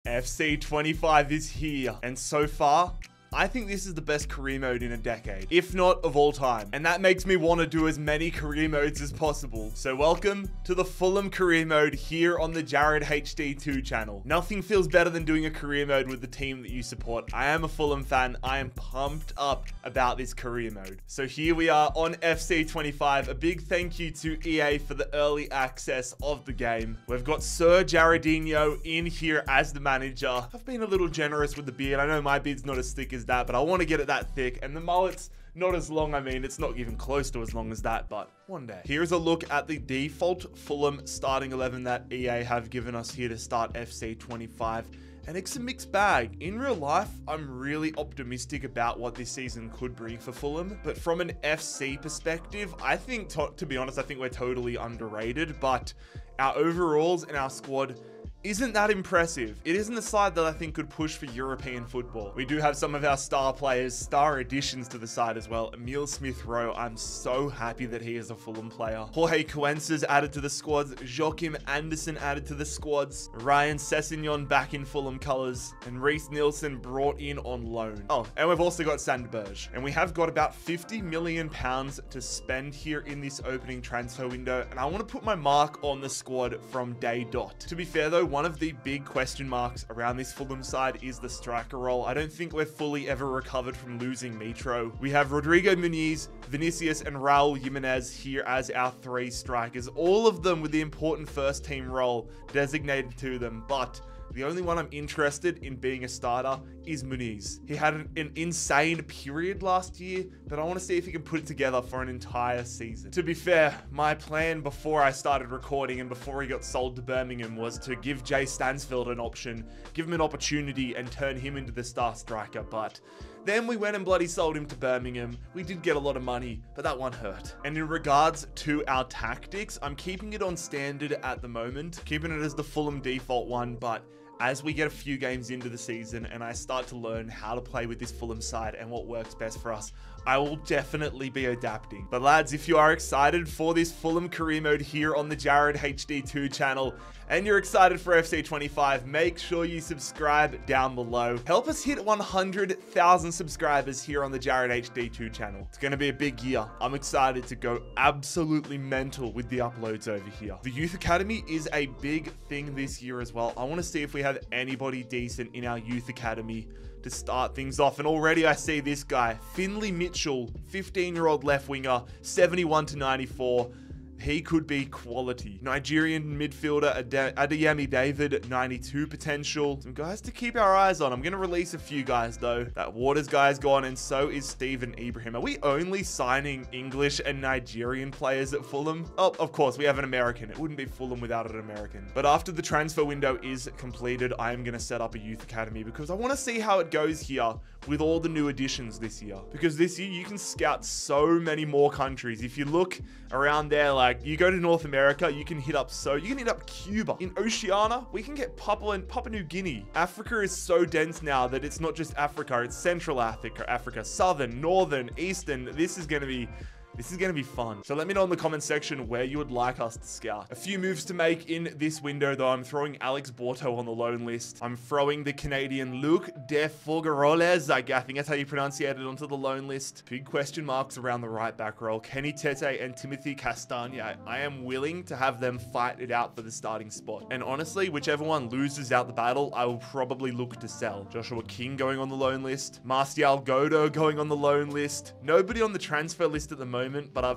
FC25 is here, and so far, I think this is the best career mode in a decade, if not of all time. And that makes me want to do as many career modes as possible. So welcome to the Fulham career mode here on the Jared HD2 channel. Nothing feels better than doing a career mode with the team that you support. I am a Fulham fan. I am pumped up about this career mode. So here we are on FC25. A big thank you to EA for the early access of the game. We've got Sir Jaredinho in here as the manager. I've been a little generous with the beard. I know my beard's not as thick as that, but I want to get it that thick, and the mullet's not as long. I mean, it's not even close to as long as that, but one day. Here's a look at the default Fulham starting 11 that EA have given us here to start FC25. And it's a mixed bag. In real life, I'm really optimistic about what this season could bring for Fulham. But from an FC perspective, I think, to be honest, I think we're totally underrated. But our overalls and our squad isn't that impressive. It isn't a side that I think could push for European football. We do have some of our star players, star additions to the side as well. Emile Smith-Rowe, I'm so happy that he is a Fulham player. Jorge Cuenca's added to the squads. Joachim Andersen added to the squads. Ryan Sessegnon back in Fulham colours. And Reiss Nielsen brought in on loan. Oh, and we've also got Sandberg. And we have got about £50 million to spend here in this opening transfer window. And I want to put my mark on the squad from day dot. To be fair though, one of the big question marks around this Fulham side is the striker role. I don't think we're fully ever recovered from losing Mitro. We have Rodrigo Muniz, Vinicius, and Raul Jimenez here as our three strikers, all of them with the important first team role designated to them, but the only one I'm interested in being a starter is Muniz. He had an insane period last year, but I want to see if he can put it together for an entire season. To be fair, my plan before I started recording and before he got sold to Birmingham was to give Jay Stansfield an option, give him an opportunity and turn him into the star striker, but then we went and bloody sold him to Birmingham. We did get a lot of money, but that one hurt. And in regards to our tactics, I'm keeping it on standard at the moment, keeping it as the Fulham default one, but as we get a few games into the season and I start to learn how to play with this Fulham side and what works best for us, I will definitely be adapting. But lads, if you are excited for this Fulham career mode here on the Jared HD2 channel, and you're excited for FC25, make sure you subscribe down below. Help us hit 100,000 subscribers here on the Jared HD2 channel. It's going to be a big year. I'm excited to go absolutely mental with the uploads over here. The Youth Academy is a big thing this year as well. I want to see if we have anybody decent in our Youth Academy to start things off. And already I see this guy, Finley Mitchell, 15-year-old left winger, 71 to 94. He could be quality. Nigerian midfielder Adeyemi David, 92 potential. Some guys to keep our eyes on. I'm going to release a few guys though. That Waters guy's gone, and so is Stephen Ibrahim. Are we only signing English and Nigerian players at Fulham? Oh, of course, we have an American. It wouldn't be Fulham without an American. But after the transfer window is completed, I am going to set up a youth academy because I want to see how it goes here with all the new additions this year. Because this year you can scout so many more countries. If you look around there, like you go to North America, you can hit up Cuba. In Oceania, we can get Papua New Guinea. Africa is so dense now that it's not just Africa, it's Central Africa, Southern, Northern, Eastern. This is going to be fun. So let me know in the comment section where you would like us to scout. A few moves to make in this window though. I'm throwing Alex Borto on the loan list. I'm throwing the Canadian Luke De Fogaroles, I think that's how you pronounce it, onto the loan list. Big question marks around the right back role. Kenny Tete and Timothy Castagne. I am willing to have them fight it out for the starting spot. And honestly, whichever one loses out the battle, I will probably look to sell. Joshua King going on the loan list. Martial Godo going on the loan list. Nobody on the transfer list at the moment, but I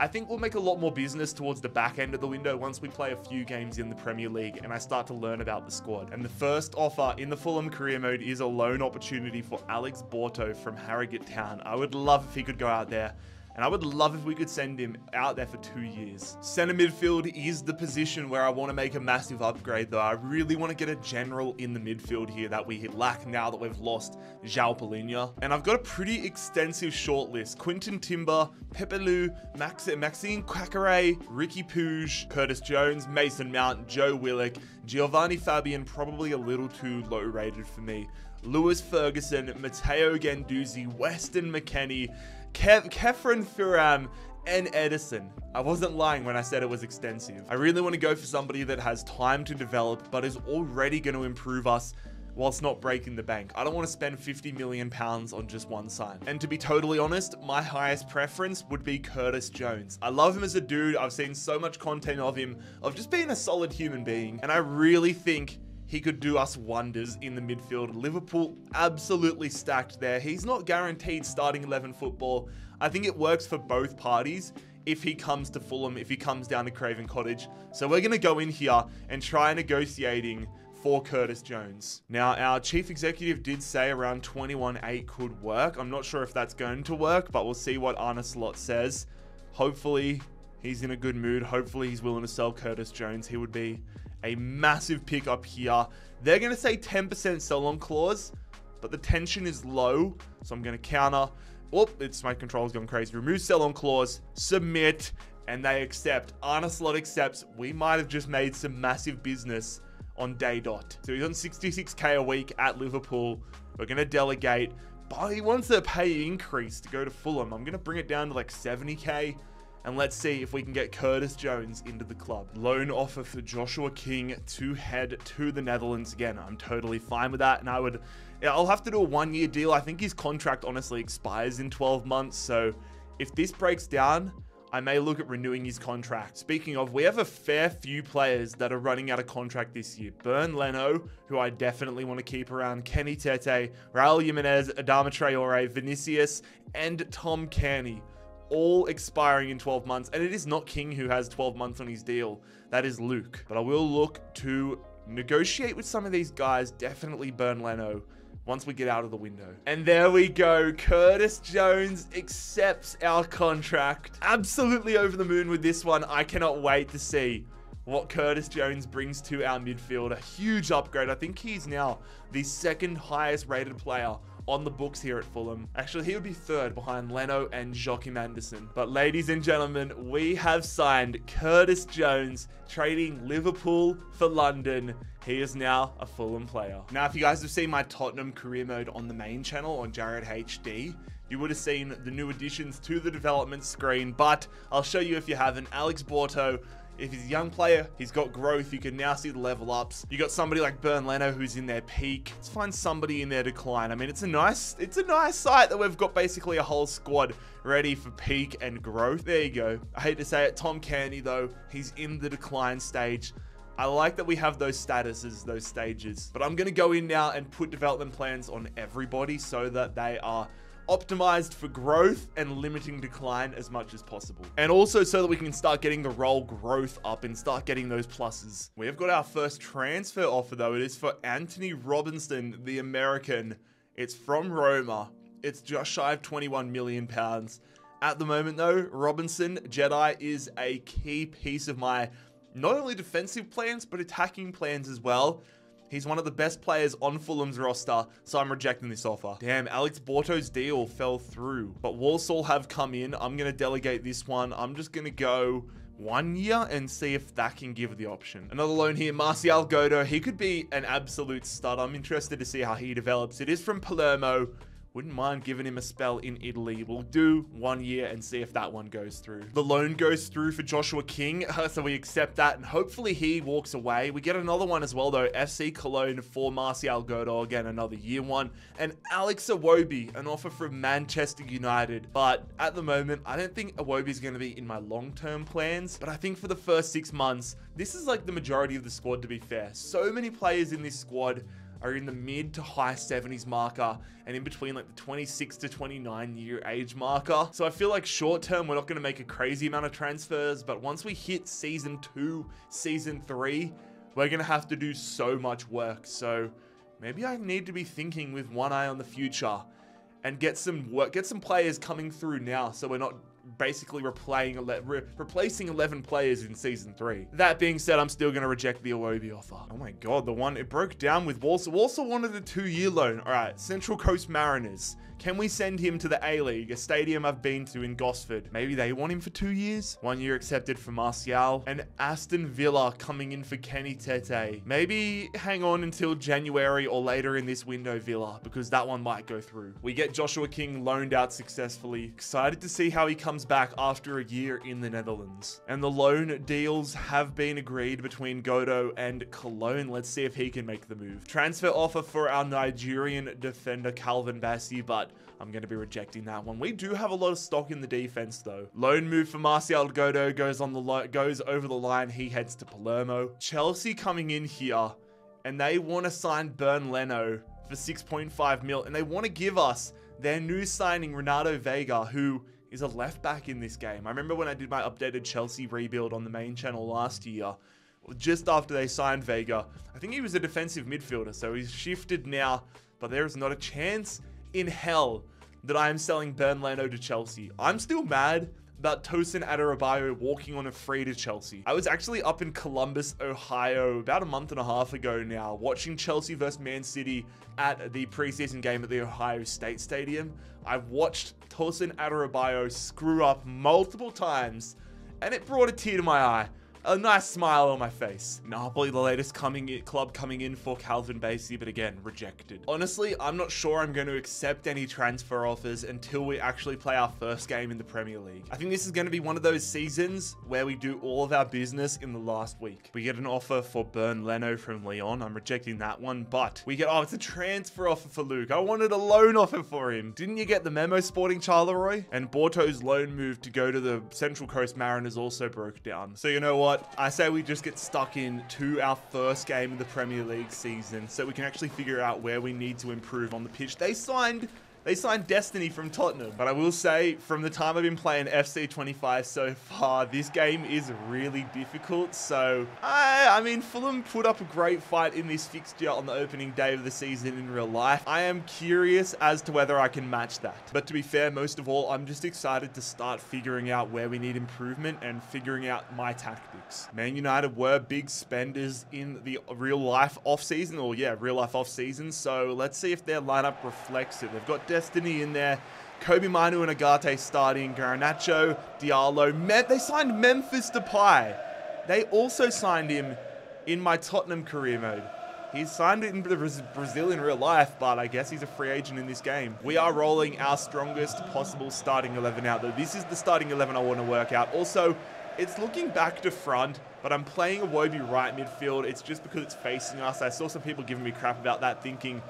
think we'll make a lot more business towards the back end of the window once we play a few games in the Premier League and I start to learn about the squad. And the first offer in the Fulham career mode is a loan opportunity for Alex Borto from Harrogate Town. I would love if he could go out there. And I would love if we could send him out there for 2 years. Center midfield is the position where I want to make a massive upgrade though. I really want to get a general in the midfield here that we lack now that we've lost João Palhinha. And I've got a pretty extensive shortlist. Quinton Timber, Pepe Lu, Maxime Quacare, Ricky Puig, Curtis Jones, Mason Mount, Joe Willock, Giovanni Fabian, probably a little too low rated for me. Lewis Ferguson, Matteo Guendouzi, Weston McKennie, Kefren Thuram, and Edison. I wasn't lying when I said it was extensive. I really want to go for somebody that has time to develop, but is already going to improve us whilst not breaking the bank. I don't want to spend 50 million pounds on just one sign. And to be totally honest, my highest preference would be Curtis Jones. I love him as a dude. I've seen so much content of him, of just being a solid human being. And I really think he could do us wonders in the midfield. Liverpool absolutely stacked there. He's not guaranteed starting 11 football. I think it works for both parties if he comes to Fulham, if he comes down to Craven Cottage. So we're going to go in here and try negotiating for Curtis Jones. Now, our chief executive did say around 21.8 could work. I'm not sure if that's going to work, but we'll see what Arne Slot says. Hopefully, he's in a good mood. Hopefully, he's willing to sell Curtis Jones. He would be a massive pickup here. They're going to say 10% sell-on clause, but the tension is low, so I'm going to counter. Oh, my control's gone crazy. Remove sell-on clause, submit, and they accept. Arne Slot accepts. We might have just made some massive business on day dot. So he's on 66k a week at Liverpool. We're going to delegate, but he wants a pay increase to go to Fulham. I'm going to bring it down to like 70k, and let's see if we can get Curtis Jones into the club. Loan offer for Joshua King to head to the Netherlands again. I'm totally fine with that, and I'll have to do a 1-year deal. I think his contract honestly expires in 12 months, so if this breaks down, I may look at renewing his contract. Speaking of, we have a fair few players that are running out of contract this year. Bernd Leno, who I definitely want to keep around, Kenny Tete, Raul Jimenez, Adama Traore, Vinicius, and Tom Cairney, all expiring in 12 months. And it is not King who has 12 months on his deal. That is Luke. But I will look to negotiate with some of these guys, definitely Bernd Leno, once we get out of the window. And there we go. Curtis Jones accepts our contract. Absolutely over the moon with this one. I cannot wait to see what Curtis Jones brings to our midfield. A huge upgrade. I think he's now the second highest rated player on the books here at Fulham. Actually, he would be third behind Leno and Joachim Anderson. But ladies and gentlemen, we have signed Curtis Jones, trading Liverpool for London. He is now a Fulham player. Now, if you guys have seen my Tottenham career mode on the main channel on Jared HD, you would have seen the new additions to the development screen, but I'll show you if you haven't. Alex Borto, if he's a young player, he's got growth. You can now see the level ups. You got somebody like Bernd Leno who's in their peak. Let's find somebody in their decline. I mean, it's a nice sight that we've got basically a whole squad ready for peak and growth. There you go. I hate to say it, Tom Cairney though, he's in the decline stage. I like that we have those statuses, those stages, but I'm going to go in now and put development plans on everybody so that they are optimized for growth and limiting decline as much as possible. And also so that we can start getting the role growth up and start getting those pluses. We have got our first transfer offer though. It is for Anthony Robinson, the American. It's from Roma. It's just shy of 21 million pounds. At the moment though, Robinson, Jedi, is a key piece of my not only defensive plans, but attacking plans as well. He's one of the best players on Fulham's roster, so I'm rejecting this offer. Damn, Alex Borto's deal fell through, but Walsall have come in. I'm going to delegate this one. I'm just going to go 1 year and see if that can give the option. Another loan here, Martial Godo. He could be an absolute stud. I'm interested to see how he develops. It is from Palermo. Wouldn't mind giving him a spell in Italy. We'll do 1 year and see if that one goes through. The loan goes through for Joshua King, so we accept that, and hopefully he walks away. We get another one as well, though. FC Cologne for Martial Godo, again, another year one. And Alex Iwobi, an offer from Manchester United. But at the moment, I don't think Iwobi is going to be in my long-term plans. But I think for the first 6 months, this is like the majority of the squad, to be fair. So many players in this squad are in the mid to high 70s marker and in between like the 26 to 29 year age marker. So I feel like short term, we're not going to make a crazy amount of transfers, but once we hit season 2, season 3, we're going to have to do so much work. So maybe I need to be thinking with one eye on the future and get some work, get some players coming through now, so we're not basically replacing 11 players in season 3. That being said, I'm still going to reject the Iwobi offer. Oh my god, it broke down with Walsall. Walsall wanted a 2-year loan. All right, Central Coast Mariners. Can we send him to the A-League, a stadium I've been to in Gosford? Maybe they want him for 2 years? 1 year accepted for Martial. And Aston Villa coming in for Kenny Tete. Maybe hang on until January or later in this window, Villa, because that one might go through. We get Joshua King loaned out successfully. Excited to see how he comes comes back after a year in the Netherlands. And the loan deals have been agreed between Godo and Cologne. Let's see if he can make the move. Transfer offer for our Nigerian defender Calvin Bassey, but I'm going to be rejecting that one. We do have a lot of stock in the defense though. Loan move for Martial Godo goes over the line. He heads to Palermo. Chelsea coming in here and they want to sign Bernd Leno for 6.5 mil, and they want to give us their new signing Renato Vega, who is a left back in this game. I remember when I did my updated Chelsea rebuild on the main channel last year, just after they signed Vega, I think he was a defensive midfielder, so he's shifted now, but there is not a chance in hell that I am selling Bernd Leno to Chelsea. I'm still mad about Tosin Adarabioyo walking on a free to Chelsea. I was actually up in Columbus, Ohio about a month and a half ago now, watching Chelsea versus Man City at the preseason game at the Ohio State Stadium. I've watched Tosin Adarabioyo screw up multiple times, and it brought a tear to my eye. A nice smile on my face. Napoli, the latest club coming in for Calvin Bassey, but again, rejected. Honestly, I'm not sure I'm going to accept any transfer offers until we actually play our first game in the Premier League. I think this is going to be one of those seasons where we do all of our business in the last week. We get an offer for Bernd Leno from Lyon. I'm rejecting that one, but we get, oh, it's a transfer offer for Luke. I wanted a loan offer for him. Didn't you get the memo, Sporting Charleroi? And Borto's loan move to go to the Central Coast Mariners also broke down. So you know what? I say we just get stuck into our first game of the Premier League season so we can actually figure out where we need to improve on the pitch. They signed Destiny from Tottenham, but I will say from the time I've been playing FC 25 so far, this game is really difficult. So I mean, Fulham put up a great fight in this fixture on the opening day of the season in real life. I am curious as to whether I can match that. But to be fair, most of all, I'm just excited to start figuring out where we need improvement and figuring out my tactics. Man United were big spenders in the real life off season, or yeah, real life off season. So let's see if their lineup reflects it. They've got Destiny in there, Kobe Manu and Agate starting, Garnacho, Diallo. They signed Memphis Depay. They also signed him in my Tottenham career mode. He's signed it in Brazil in real life, but I guess he's a free agent in this game. We are rolling our strongest possible starting 11 out, though. This is the starting 11 I want to work out. Also, it's looking back to front, but I'm playing Iwobi right midfield. It's just because it's facing us. I saw some people giving me crap about that, thinking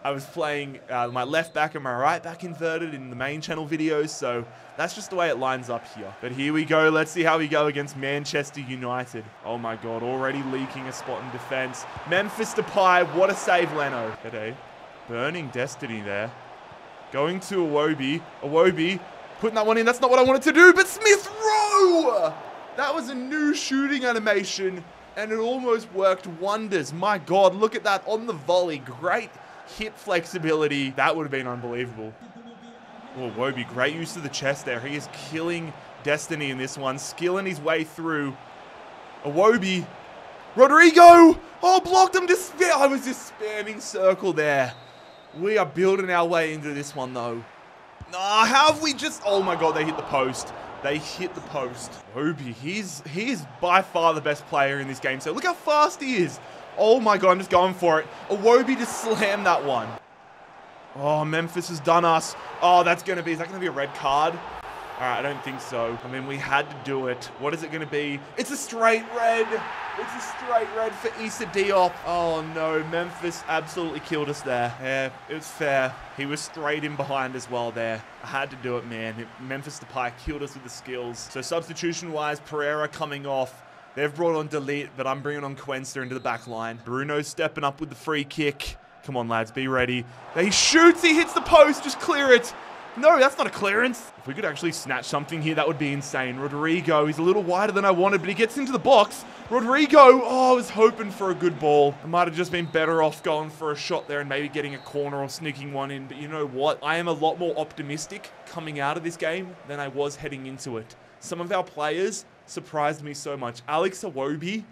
I was playing my left back and my right back inverted in the main channel videos, so that's just the way it lines up here. But here we go. Let's see how we go against Manchester United. Oh my God, already leaking a spot in defense. Memphis Depay, what a save, Leno. G'day. Burning Destiny there. Going to Iwobi. Iwobi putting that one in. That's not what I wanted to do, but Smith Rowe! That was a new shooting animation, and it almost worked wonders. My God, look at that on the volley. Great hit flexibility. That would have been unbelievable. Oh, Iwobi, great use of the chest there. He is killing Destiny in this one, skilling his way through. Iwobi, Rodrigo, oh, blocked him. I was just spamming circle there. We are building our way into this one though. Nah, how have we just, oh my God, they hit the post. They hit the post. Iwobi, he is by far the best player in this game. So look how fast he is. Oh my God, I'm just going for it. Iwobi just slammed that one. Oh, Memphis has done us. Oh, is that going to be a red card? All right, I don't think so. I mean, we had to do it. What is it going to be? It's a straight red. It's a straight red for Issa Diop. Oh no, Memphis absolutely killed us there. Yeah, it was fair. He was straight in behind as well there. I had to do it, man. Memphis Depay killed us with the skills. So substitution-wise, Pereira coming off. They've brought on Delete, but I'm bringing on Quenster into the back line. Bruno stepping up with the free kick. Come on, lads, be ready. He shoots, he hits the post, just clear it. No, that's not a clearance. If we could actually snatch something here, that would be insane. Rodrigo, he's a little wider than I wanted, but he gets into the box. Rodrigo, oh, I was hoping for a good ball. I might have just been better off going for a shot there and maybe getting a corner or sneaking one in. But you know what? I am a lot more optimistic coming out of this game than I was heading into it. Some of our players surprised me so much. Alex Iwobi,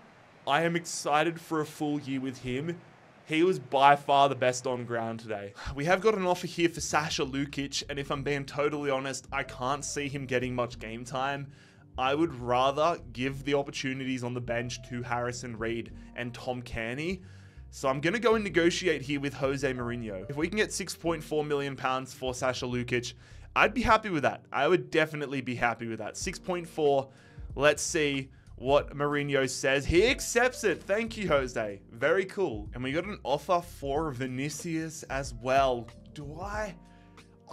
I am excited for a full year with him. He was by far the best on ground today. We have got an offer here for Sasha Lukic, and if I'm being totally honest, I can't see him getting much game time. I would rather give the opportunities on the bench to Harrison Reed and Tom Cairney. So I'm going to go and negotiate here with Jose Mourinho. If we can get £6.4 million for Sasha Lukic, I'd be happy with that. I would definitely be happy with that. 6.4. Let's see what Mourinho says. He accepts it. Thank you, Jose. Very cool. And we got an offer for Vinicius as well.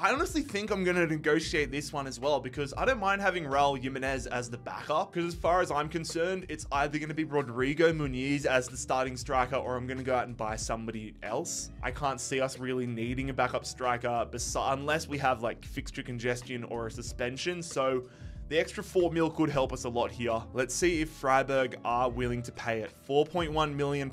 I honestly think I'm going to negotiate this one as well, because I don't mind having Raul Jimenez as the backup, because as far as I'm concerned, it's either going to be Rodrigo Muniz as the starting striker, or I'm going to go out and buy somebody else. I can't see us really needing a backup striker unless we have like fixture congestion or a suspension. So the extra 4 mil could help us a lot here. Let's see if Freiburg are willing to pay it. £4.1 million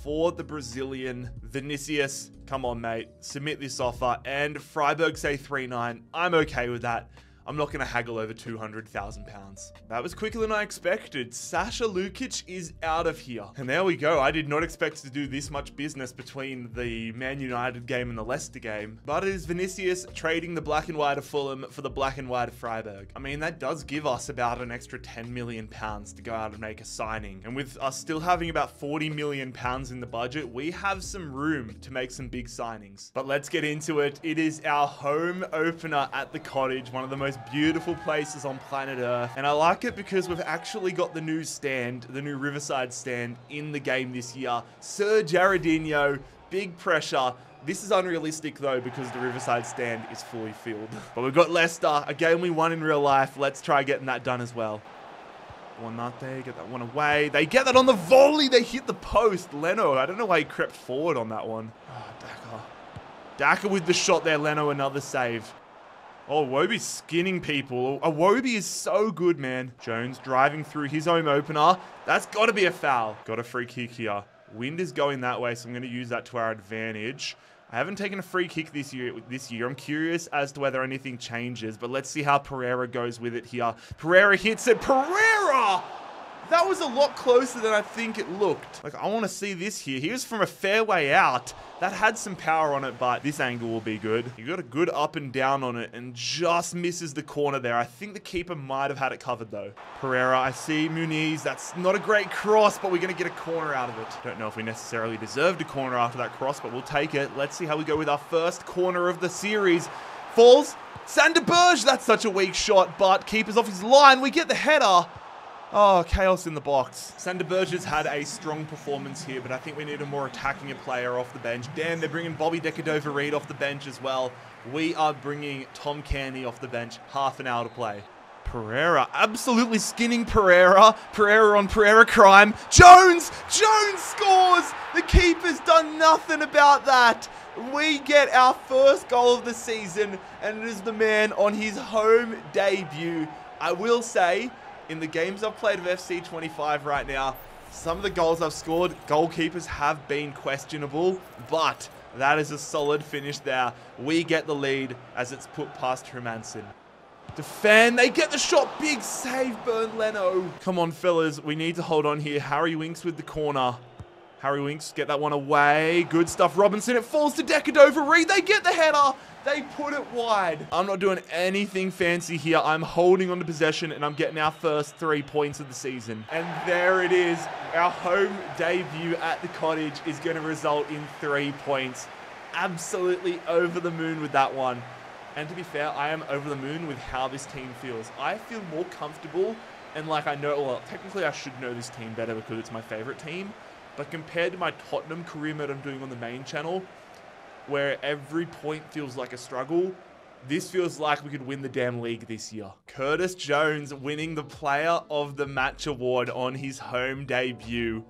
for the Brazilian Vinicius. Come on, mate. Submit this offer. And Freiburg say 3.9. I'm okay with that. I'm not going to haggle over £200,000. That was quicker than I expected. Sasha Lukic is out of here. And there we go. I did not expect to do this much business between the Man United game and the Leicester game. But it is Vinicius trading the black and white of Fulham for the black and white of Freiburg. I mean, that does give us about an extra £10 million to go out and make a signing. And with us still having about £40 million in the budget, we have some room to make some big signings. But let's get into it. It is our home opener at the Cottage, one of the most beautiful places on planet Earth. And I like it because we've actually got the new stand, the new Riverside stand in the game this year. Sir Gerardinho, big pressure. This is unrealistic though, because the Riverside stand is fully filled. But we've got Leicester, a game we won in real life. Let's try getting that done as well. One not there, get that one away. They get that on the volley. They hit the post. Leno, I don't know why he crept forward on that one. Oh, Daka with the shot there. Leno, another save. Oh, Iwobi's skinning people. Iwobi is so good, man. Jones driving through his home opener. That's got to be a foul. Got a free kick here. Wind is going that way, so I'm going to use that to our advantage. I haven't taken a free kick this year. I'm curious as to whether anything changes, but let's see how Pereira goes with it here. Pereira hits it. Pereira! That was a lot closer than I think it looked. Like, I want to see this here. He was from a fair way out. That had some power on it, but this angle will be good. He got a good up and down on it and just misses the corner there. I think the keeper might have had it covered, though. Pereira, I see Muniz. That's not a great cross, but we're going to get a corner out of it. Don't know if we necessarily deserved a corner after that cross, but we'll take it. Let's see how we go with our first corner of the series. Falls. Sander Berge. That's such a weak shot, but keeper's off his line. We get the header. Oh, chaos in the box. Sander Berge has had a strong performance here, but I think we need a more attacking player off the bench. Damn, they're bringing Bobby Decordova-Reid off the bench as well. We are bringing Tom Cairney off the bench. Half an hour to play. Pereira, absolutely skinning Pereira. Pereira on Pereira crime. Jones! Jones scores! The keeper's done nothing about that. We get our first goal of the season, and it is the man on his home debut. I will say, in the games I've played of FC 25 right now, some of the goals I've scored, goalkeepers have been questionable, but that is a solid finish there. We get the lead as it's put past Hermansen. Defend, they get the shot, big save, Bernd Leno. Come on, fellas, we need to hold on here. Harry Winks with the corner. Harry Winks, get that one away. Good stuff, Robinson. It falls to Decordova-Reid. They get the header. They put it wide. I'm not doing anything fancy here. I'm holding on to possession, and I'm getting our first 3 points of the season. And there it is. Our home debut at the Cottage is going to result in 3 points. Absolutely over the moon with that one. And to be fair, I am over the moon with how this team feels. I feel more comfortable, and like I know, well, technically I should know this team better because it's my favorite team. But compared to my Tottenham career mode I'm doing on the main channel, where every point feels like a struggle, this feels like we could win the damn league this year. Curtis Jones winning the Player of the Match award on his home debut.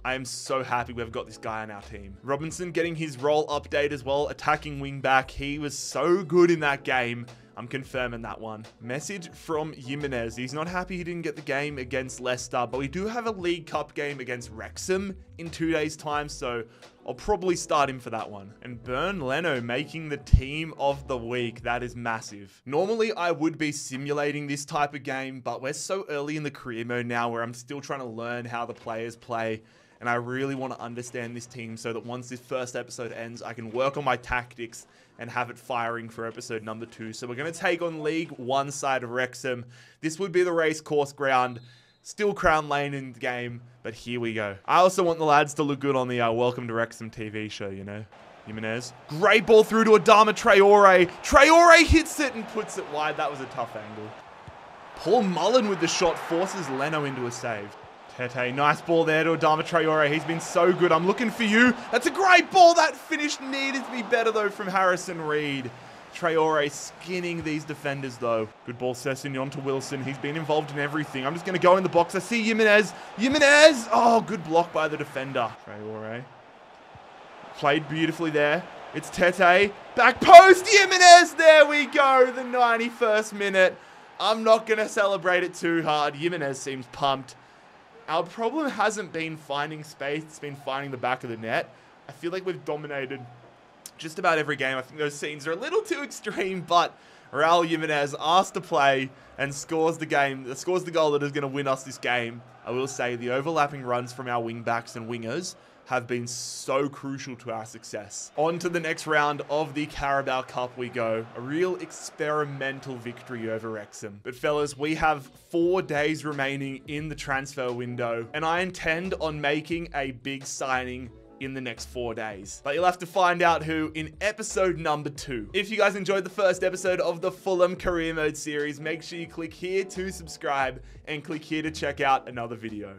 I am so happy we've got this guy on our team. Robinson getting his role update as well, attacking wing back. He was so good in that game. I'm confirming that one. Message from Jimenez. He's not happy he didn't get the game against Leicester, but we do have a League Cup game against Wrexham in 2 days' time, so I'll probably start him for that one. And Bernd Leno making the team of the week. That is massive. Normally, I would be simulating this type of game, but we're so early in the career mode now where I'm still trying to learn how the players play. And I really want to understand this team so that once this first episode ends, I can work on my tactics and have it firing for episode number 2. So we're going to take on League One side of Wrexham. This would be the racecourse ground. Still Crown Lane in the game, but here we go. I also want the lads to look good on the Welcome to Wrexham TV show, you know. Jimenez. Great ball through to Adama Traore. Traore hits it and puts it wide. That was a tough angle. Paul Mullen with the shot forces Leno into a save. Tete, nice ball there to Adama Traore. He's been so good. I'm looking for you. That's a great ball. That finish needed to be better, though, from Harrison Reed. Traore skinning these defenders, though. Good ball, Sessegnon to Wilson. He's been involved in everything. I'm just going to go in the box. I see Jimenez. Jimenez! Oh, good block by the defender. Traore. Played beautifully there. It's Tete. Back post. Jimenez! There we go. The 91st minute. I'm not going to celebrate it too hard. Jimenez seems pumped. Our problem hasn't been finding space. It's been finding the back of the net. I feel like we've dominated just about every game. I think those scenes are a little too extreme, but Raul Jimenez asked to play and scores the goal that is going to win us this game. I will say the overlapping runs from our wing backs and wingers have been so crucial to our success. On to the next round of the Carabao Cup we go. A real experimental victory over Wrexham. But fellas, we have 4 days remaining in the transfer window, and I intend on making a big signing in the next 4 days. But you'll have to find out who in episode number 2. If you guys enjoyed the first episode of the Fulham Career Mode series, make sure you click here to subscribe and click here to check out another video.